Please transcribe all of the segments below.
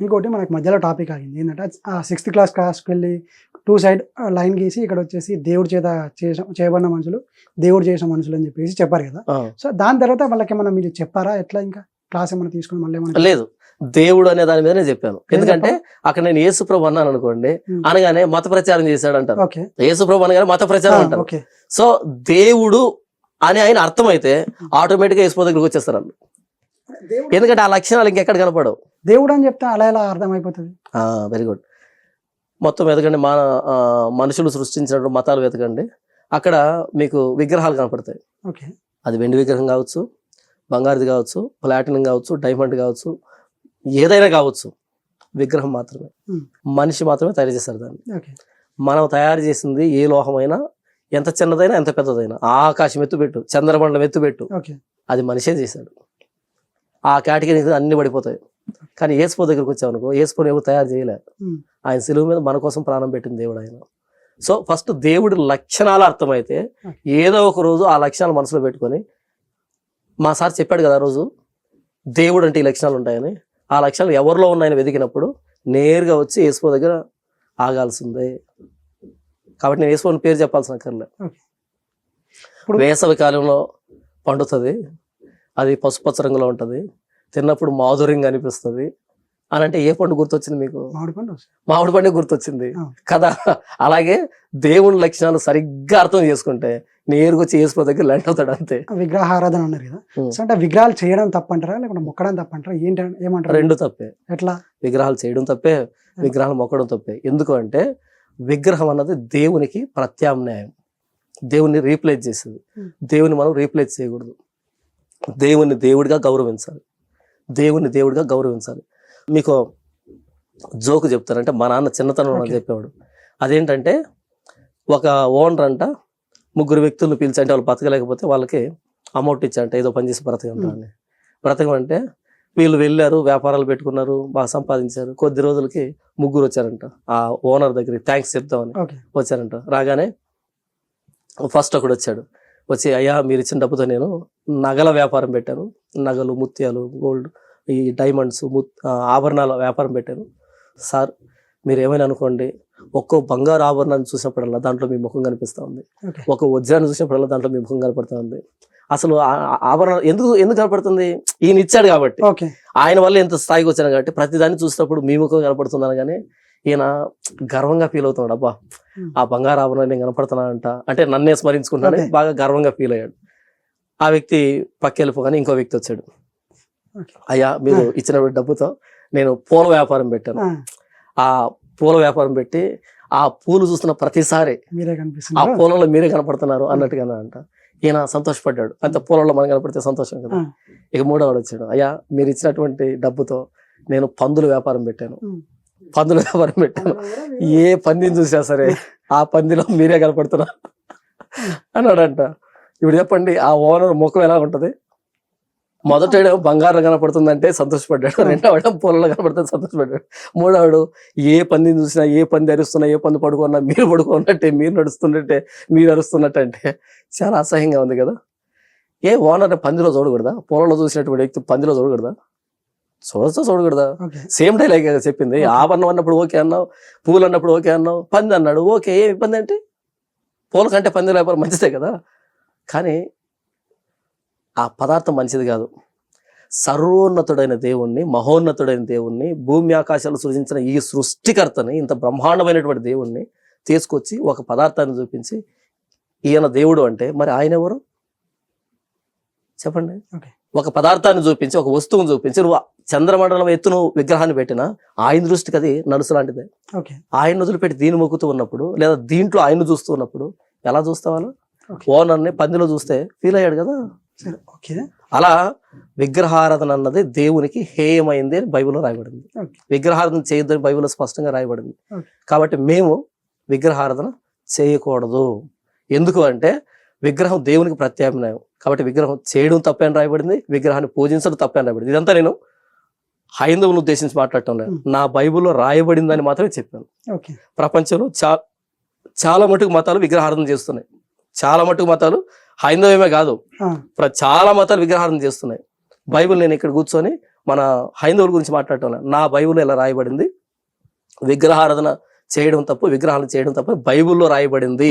ఇంకోటి మనకు మధ్యలో టాపిక్ ఆగింది ఏంటంటే సిక్స్త్ క్లాస్కి వెళ్ళి 2 సైడ్ లైన్ గీసి ఇక్కడ వచ్చేసి దేవుడి చేత చేయబడిన మనుషులు, దేవుడు చేసిన మనుషులు అని చెప్పేసి చెప్పారు కదా. సో దాని తర్వాత వాళ్ళకి ఏమన్నా మీరు చెప్పారా, ఎట్లా ఇంకా క్లాస్ ఏమైనా తీసుకుని మళ్ళీ ఏమన్నా? లేదు, దేవుడు అనే దాని మీదనే చెప్పాను. ఎందుకంటే అక్కడ నేను యేసుప్రభు అన్నాను అనుకోండి, అనగానే మత ప్రచారం చేశాడు అంటారు. యేసుప్రభు అనగానే మత ప్రచారం అంటారు. సో దేవుడు అని ఆయన అర్థమైతే ఆటోమేటిక్ గా యేసుప్రభు దగ్గరికి వచ్చేస్తారు వాళ్ళు. ఎందుకంటే ఆ లక్షణాలు ఇంకెక్కడ కనపడవు. దేవుడు అని చెప్తే అలా ఎలా అర్థమైపోతుంది? Very good. మొత్తం వెతకండి, మనుషులు సృష్టించినటువంటి మతాలు వెతకండి, అక్కడ మీకు విగ్రహాలు కనపడతాయి. అది వెండి విగ్రహం కావచ్చు, బంగారుది కావచ్చు, ప్లాటినం కావచ్చు, డైమండ్ కావచ్చు, ఏదైనా కావచ్చు, విగ్రహం మాత్రమే. మనిషి మాత్రమే తయారు చేస్తారు దాన్ని. మనం తయారు చేసింది ఏ లోహమైనా, ఎంత చిన్నదైనా ఎంత పెద్దదైనా, ఆకాశం ఎత్తుపెట్టు, చంద్రమండలం ఎత్తుపెట్టు, అది మనిషే చేశాడు. ఆ కేటగిరీ అన్ని పడిపోతాయి. కానీ యేసుప్రభు దగ్గరికి వచ్చామనుకో, యేసుప్రభుని ఎవరు తయారు చేయలేదు. ఆయన సిలువ మీద మన కోసం ప్రాణం పెట్టిన దేవుడు ఆయన. సో ఫస్ట్ దేవుడి లక్షణాలు అర్థమైతే ఏదో ఒక రోజు ఆ లక్షణాలు మనసులో పెట్టుకొని, మా సార్ చెప్పాడు కదా ఆ రోజు, దేవుడు అంటే ఈ లక్షణాలు ఉంటాయని. ఆ లక్షణాలు ఎవరిలో ఉన్నాయని వెతికినప్పుడు నేరుగా వచ్చి యేసుప్రభు దగ్గర ఆగాల్సిందే. కాబట్టి నేను యేసుప్రభుని పేరు చెప్పాల్సిన అక్కర్లే. వేసవి కాలంలో పండుతుంది, అది పసుపచ్చ రంగులో ఉంటుంది, తిన్నప్పుడు మాధుర్యంగా అనిపిస్తుంది అని అంటే ఏ పండు గుర్తొచ్చింది మీకు? మామిడి పండు గుర్తొచ్చింది కదా. అలాగే దేవుని లక్షణాలు సరిగ్గా అర్థం చేసుకుంటే నేరుగా వచ్చి యేసుప్రభు దగ్గర ల్యాండ్ అవుతాడు అంతే. విగ్రహారాధన అన్నారు కదా, అంటే విగ్రహాలు చేయడం తప్పంటారా లేకుంటే మొక్కడం తప్పంటారా, ఏమంటారు? రెండు తప్పే. ఎట్లా? విగ్రహాలు చేయడం తప్పే, విగ్రహాలు మొక్కడం తప్పే. ఎందుకు అంటే విగ్రహం అన్నది దేవునికి ప్రత్యామ్నాయం, దేవుని రీప్లేస్ చేసేది. దేవుని మనం రీప్లేస్ చేయకూడదు, దేవుని దేవుడిగా గౌరవించాలి, దేవుని దేవుడిగా గౌరవించాలి. మీకు జోకు చెప్తారంటే, మా నాన్న చిన్నతనంలో చెప్పేవాడు. అదేంటంటే, ఒక ఓనర్ అంట 3 వ్యక్తులను పిలిచి, అంటే వాళ్ళు బతకలేకపోతే వాళ్ళకి అమౌంట్ ఇచ్చారంట, ఏదో పని చేసి బ్రతకంటారని. బ్రతకమంటే వీళ్ళు వెళ్ళారు, వ్యాపారాలు పెట్టుకున్నారు, బాగా సంపాదించారు. కొద్ది రోజులకి 3 వచ్చారంట ఆ ఓనర్ దగ్గరికి థ్యాంక్స్ చెప్తామని వచ్చారంట. రాగానే ఫస్ట్ ఒకడు వచ్చాడు, వచ్చి అయ్యా మీరు ఇచ్చిన డబ్బుతో నేను నగల వ్యాపారం పెట్టాను, నగలు, ముత్యాలు, గోల్డ్, ఈ డైమండ్స్, ఆభరణాల వ్యాపారం పెట్టాను. సార్ మీరు ఏమైనా అనుకోండి, ఒక్కో బంగారు ఆభరణాన్ని చూసినప్పుడల్లా దాంట్లో మీ ముఖం కనిపిస్తూ ఉంది, ఒక వజ్రాన్ని చూసినప్పుడల్లా దాంట్లో మీ ముఖం కనపడుతూ ఉంది. అసలు ఆభరణం ఎందుకు కనపడుతుంది? ఈయన ఇచ్చాడు కాబట్టి, ఆయన వల్ల ఎంత స్థాయికి వచ్చాను కాబట్టి ప్రతిదాన్ని చూసినప్పుడు మీ ముఖం కనపడుతున్నాను. కానీ ఈయన గర్వంగా ఫీల్ అవుతున్నాడు, అబ్బా ఆ బంగారు ఆభరణం నేను కనపడుతున్నానంట అంటే నన్నే స్మరించుకుంటానని బాగా గర్వంగా ఫీల్ అయ్యాడు. ఆ వ్యక్తి పక్కెళ్ళిపోగానే ఇంకో వ్యక్తి వచ్చాడు, అయ్యా మీరు ఇచ్చిన డబ్బుతో నేను పూల వ్యాపారం పెట్టాను, ఆ పూల వ్యాపారం పెట్టి ఆ పూలు చూస్తున్న ప్రతిసారి ఆ పూలలో మీరే కనపడుతున్నారు అన్నట్టుగా అంట. ఈయన సంతోషపడ్డాడు, అంత పూలలో మనం కనపడితే సంతోషం కదా. ఇక మూడోవాడు వచ్చాడు, అయ్యా మీరు ఇచ్చినటువంటి డబ్బుతో నేను పందుల వ్యాపారం పెట్టాను, ఏ పందిని చూసా సరే ఆ పందిలో మీరే కనపడుతున్నారు అన్నాడంట. ఇప్పుడు చెప్పండి ఆ ఓనర్ ముఖం ఎలా ఉంటది? మొదట బంగారం కనపడుతుందంటే సంతోషపడ్డాడు, రెండవడం పూలలో కనపడుతుంది సంతోషపడ్డాడు, మూడవడు ఏ పందిని చూసినా, ఏ పంది అరుస్తున్నా, ఏ పంది పడుకున్నా మీరు పడుకున్నట్టే, మీరు నడుస్తున్నట్టే, మీరు అరుస్తున్నట్టు అంటే చాలా అసహ్యంగా ఉంది కదా. ఏ ఓనర్ పందిలో చూడకూడదా? పూలలో చూసినటువంటి వ్యక్తి పందిలో చూడకూడదా? చూడకూడదా? సేమ్ డైలాగ్ చెప్పింది. ఆభరణం అన్నప్పుడు ఓకే అన్నావు, పూలు అన్నప్పుడు ఓకే అన్నావు, పంది అన్నాడు ఓకే, ఏం ఇబ్బంది అంటే? పూల కంటే పంది వ్యాపారం మంచిదే కదా. కానీ ఆ పదార్థం మంచిది కాదు. సర్వోన్నతుడైన దేవుణ్ణి, మహోన్నతుడైన దేవుణ్ణి, భూమి ఆకాశాలు సృజించిన ఈ సృష్టికర్తని, ఇంత బ్రహ్మాండమైనటువంటి దేవుణ్ణి తీసుకొచ్చి ఒక పదార్థాన్ని చూపించి ఈయన దేవుడు అంటే మరి ఆయన ఎవరు చెప్పండి? ఒక పదార్థాన్ని చూపించి, ఒక వస్తువుని చూపించి, నువ్వు చంద్రమండలం ఎత్తును విగ్రహాన్ని పెట్టినా ఆయన దృష్టికి అది నడుసు లాంటిదే. ఆయన వదిలిపెట్టి దీన్ని మొక్కుతూ ఉన్నప్పుడు, లేదా దీంట్లో ఆయన చూస్తూ ఉన్నప్పుడు ఎలా చూస్తావాళ్ళు? ఓనర్ని పందిలో చూస్తే ఫీల్ అయ్యాడు కదా. అలా విగ్రహారాధన అన్నది దేవునికి హేయమైంది అని బైబిల్లో రాయబడింది. విగ్రహారాధన చేయొద్దని బైబిల్లో స్పష్టంగా రాయబడింది. కాబట్టి మేము విగ్రహారాధన చేయకూడదు. ఎందుకు అంటే విగ్రహం దేవునికి ప్రత్యామ్నాయం. కాబట్టి విగ్రహం చేయడం తప్పే అని రాయబడింది, విగ్రహాన్ని పూజించడం తప్పే అని రాయబడింది. ఇదంతా నేను హైందవులను ఉద్దేశించి మాట్లాడటం లేదు, నా బైబిల్లో రాయబడిందని మాత్రమే చెప్పాను. ప్రపంచంలో చాలా మటుకు మతాలు విగ్రహారాధన చేస్తున్నాయి, చాలా మటుకు మతాలు, హైందవమే కాదు చాలా మతాలు విగ్రహారాధన చేస్తున్నాయి. బైబిల్ నేను ఇక్కడ కూర్చొని మన హైందవుల గురించి మాట్లాడటం లేదు. నా బైబిల్లో ఎలా రాయబడింది, విగ్రహారాధన చేయడం తప్పు, విగ్రహాలు చేయడం తప్పు బైబిల్లో రాయబడింది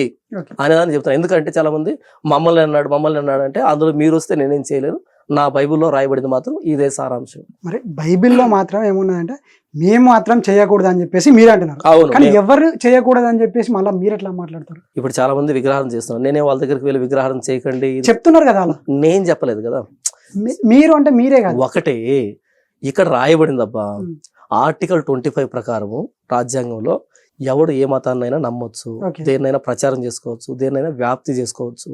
అనేదాన్ని చెప్తాను. ఎందుకంటే చాలా మంది మమ్మల్ని అన్నాడు అంటే అందులో మీరు వస్తే నేనేం చేయలేను, నా బైబిల్లో రాయబడింది మాత్రం ఇదే సారాంశం. మరి బైబిల్లో మాత్రం ఏమున్నదంటే మేము మాత్రం చేయకూడదు అని చెప్పేసి మీరు అంటున్నారు. అవును, కానీ ఎవరు చేయకూడదు అని చెప్పేసి మళ్ళీ మీరు ఎట్లా మాట్లాడతారు? ఇప్పుడు చాలా మంది విగ్రహారం చేస్తున్నారు, నేనే వాళ్ళ దగ్గరికి వెళ్ళి విగ్రహారం చేయకండి చెప్తున్నారు కదా అలా. నేను చెప్పలేదు కదా, మీరు అంటే మీరే కాదు. ఒకటే ఇక్కడ రాయబడిందబ్బా, ఆర్టికల్ 25 ప్రకారము రాజ్యాంగంలో ఎవడు ఏ మతాన్నైనా నమ్మొచ్చు, దేన్నైనా ప్రచారం చేసుకోవచ్చు, దేన్నైనా వ్యాప్తి చేసుకోవచ్చు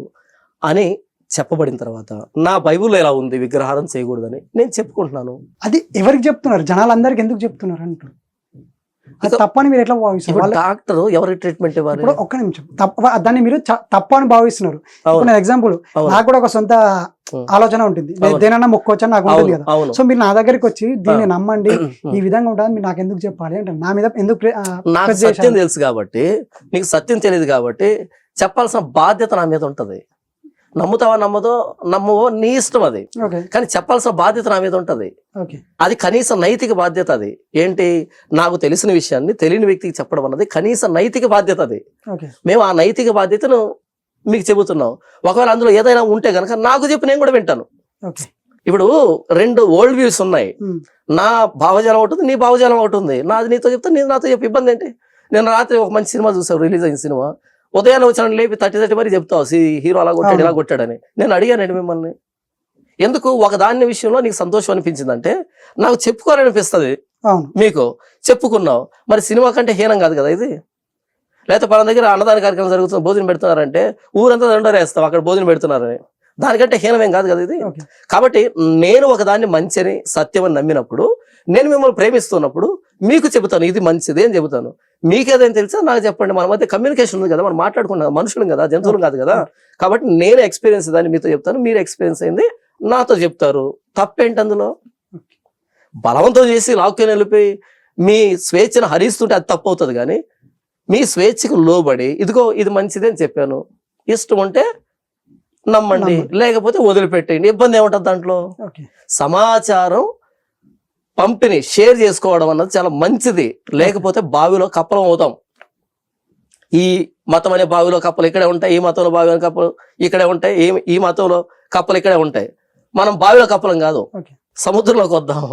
అని చెప్పబడిన తర్వాత నా బైబిల్లో ఎలా ఉంది విగ్రహారం చేయకూడదని నేను చెప్పుకుంటున్నాను. అది ఎవరికి చెప్తున్నారు? జనాలందరికీ ఎందుకు చెప్తున్నారు అంటారు. అది తప్పని మీరు ఎట్లా భావిస్తారు? డాక్టర్ ఎవరికి ట్రీట్మెంట్ ఇవ్వాలి? ఇప్పుడు ఒక్క నిమిషం, దాన్ని మీరు తప్పు అని భావిస్తున్నారు. ఎగ్జాంపుల్, నాకు కూడా ఒక సొంత ఆలోచన ఉంటుంది, దేనన్నా మొక్కోవచ్చు అని నాకు ఉంటుంది కదా. సో మీరు నా దగ్గరికి వచ్చి దీన్ని నమ్మండి ఈ విధంగా ఉంటుంది మీరు నాకు ఎందుకు చెప్పాలి అంటే నా మీద ఎందుకు? నాకు సత్యం తెలుసు కాబట్టి, నీకు సత్యం తెలియదు కాబట్టి చెప్పాల్సిన బాధ్యత నా మీద ఉంటది. నమ్ముతావా నమ్మవో నీ ఇష్టం అది, కానీ చెప్పాల్సిన బాధ్యత నా మీద ఉంటది. అది కనీస నైతిక బాధ్యత. అది ఏంటి, నాకు తెలిసిన విషయాన్ని తెలియని వ్యక్తికి చెప్పడం అన్నది కనీస నైతిక బాధ్యత. అది మేము ఆ నైతిక బాధ్యతను మీకు చెబుతున్నాం. ఒకవేళ అందులో ఏదైనా ఉంటే గనక నాకు చెప్పి నేను కూడా వింటాను. ఇప్పుడు 2 వరల్డ్ వ్యూస్ ఉన్నాయి, నా భావజాలం ఒకటి, నీ భావజాలం ఒకటి ఉంది. నాది నీతో చెప్తా, నేను నాతో చెప్పి ఇబ్బంది ఏంటి? నేను రాత్రి ఒక మంచి సినిమా చూసాను, రిలీజ్ అయిన సినిమా, ఉదయాన్నే వచ్చిన లేపి 30 మరి చెప్తావు హీరో అలా కొట్టాడు ఇలా కొట్టాడని. నేను అడిగానండి మిమ్మల్ని, ఎందుకు ఒక దాని విషయంలో నీకు సంతోషం అనిపించిందంటే నాకు చెప్పుకోవాలనిపిస్తుంది. మీకు చెప్పుకున్నావు, మరి సినిమా కంటే హీనం కాదు కదా ఇది. లేకపోతే పలానా దగ్గర అన్నదాన కార్యక్రమం జరుగుతుంది, భోజనం పెడుతున్నారంటే ఊరంతా దండరేస్తాం అక్కడ భోజనం పెడుతున్నారని, దానికంటే హీనమేం కాదు కదా ఇది. కాబట్టి నేను ఒక దాన్ని మంచిని సత్యం అని నమ్మినప్పుడు, నేను మిమ్మల్ని ప్రేమిస్తున్నప్పుడు మీకు చెబుతాను ఇది మంచిది అని చెబుతాను. మీకేదైనా తెలుసా నాకు చెప్పండి. మన మధ్య కమ్యూనికేషన్ ఉంది కదా, మనం మాట్లాడుకున్నాం, మనుషులు కదా, జంతువులు కాదు కదా. కాబట్టి నేను ఎక్స్పీరియన్స్ దాన్ని మీతో చెప్తాను, మీరు ఎక్స్పీరియన్స్ అయింది నాతో చెప్తారు. తప్పేంటి అందులో? బలవంతం చేసి లాక్కొని వెళ్ళిపోయి మీ స్వేచ్ఛను హరిస్తుంటే అది తప్పు అవుతుంది. కానీ మీ స్వేచ్ఛకు లోబడి ఇదిగో ఇది మంచిది అని చెప్పాను, ఇష్టం ఉంటే నమ్మండి, లేకపోతే వదిలిపెట్టేయండి, ఇబ్బంది ఏముంటుంది దాంట్లో. సమాచారం పంపిణీ షేర్ చేసుకోవడం అన్నది చాలా మంచిది. లేకపోతే బావిలో కప్పలం అవుతాం. ఈ మతం అనే బావిలో కప్పలు ఇక్కడే ఉంటాయి, ఈ మతంలో బావిలో కప్పలు ఇక్కడే ఉంటాయి, ఈ మతంలో కప్పలు ఇక్కడే ఉంటాయి. మనం బావిలో కప్పలం కాదు, సముద్రంలోకి వద్దాం,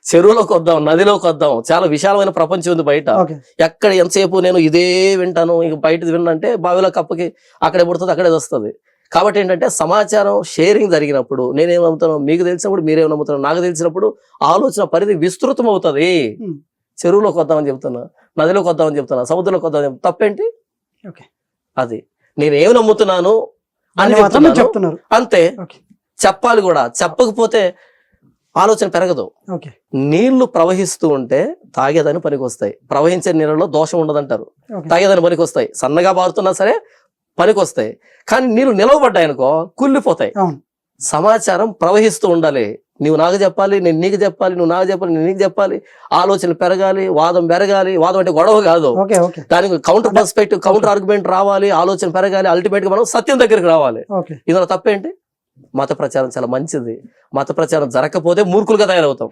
చెరువులోకి వద్దాం, నదిలోకి వద్దాం. చాలా విశాలమైన ప్రపంచం ఉంది బయట. ఎక్కడ ఎంతసేపు నేను ఇదే వింటాను, ఇక బయటది విన్నంటే బావిలో కప్పకి అక్కడే పుడుతుంది, అక్కడే వస్తుంది. కాబట్టి ఏంటంటే సమాచారం షేరింగ్ జరిగినప్పుడు నేనేం నమ్ముతాను, మీకు తెలిసినప్పుడు మీరేం నమ్ముతాను, నాకు తెలిసినప్పుడు ఆలోచన పరిధి విస్తృతం అవుతుంది. చెరువులోకి వద్దామని చెప్తున్నా, నదిలోకి వద్దామని చెప్తున్నా, సముద్రంలోకి వద్దామని చెప్తున్నా, తప్పేంటి? అది నేనేం నమ్ముతున్నాను అని చెప్తున్నారు అంతే. చెప్పాలి కూడా, చెప్పకపోతే ఆలోచన పెరగదు. నీళ్లు ప్రవహిస్తూ ఉంటే తాగేదాని పనికి వస్తాయి, ప్రవహించే నీళ్ళలో దోషం ఉండదంటారు, తాగేదాని పనికి వస్తాయి, సన్నగా బారుతున్నా సరే పనికి వస్తాయి. కానీ నీళ్ళు నిలవబడ్డాయి అనుకో కుళ్ళిపోతాయి. సమాచారం ప్రవహిస్తూ ఉండాలి, నువ్వు నాకు చెప్పాలి, నేను నీకు చెప్పాలి, నువ్వు నాకు చెప్పాలి, నేను నీకు చెప్పాలి, ఆలోచనలు పెరగాలి, వాదం పెరగాలి. వాదం అంటే గొడవ కాదు, దానికి కౌంటర్ పర్స్పెక్టివ్, కౌంటర్ ఆర్గ్యుమెంట్ రావాలి, ఆలోచన పెరగాలి, అల్టిమేట్ గా మనం సత్యం దగ్గరికి రావాలి. ఇందులో తప్పేంటి? మత ప్రచారం చాలా మంచిది, మత ప్రచారం జరగకపోతే మూర్ఖులుగా తయారవుతాం.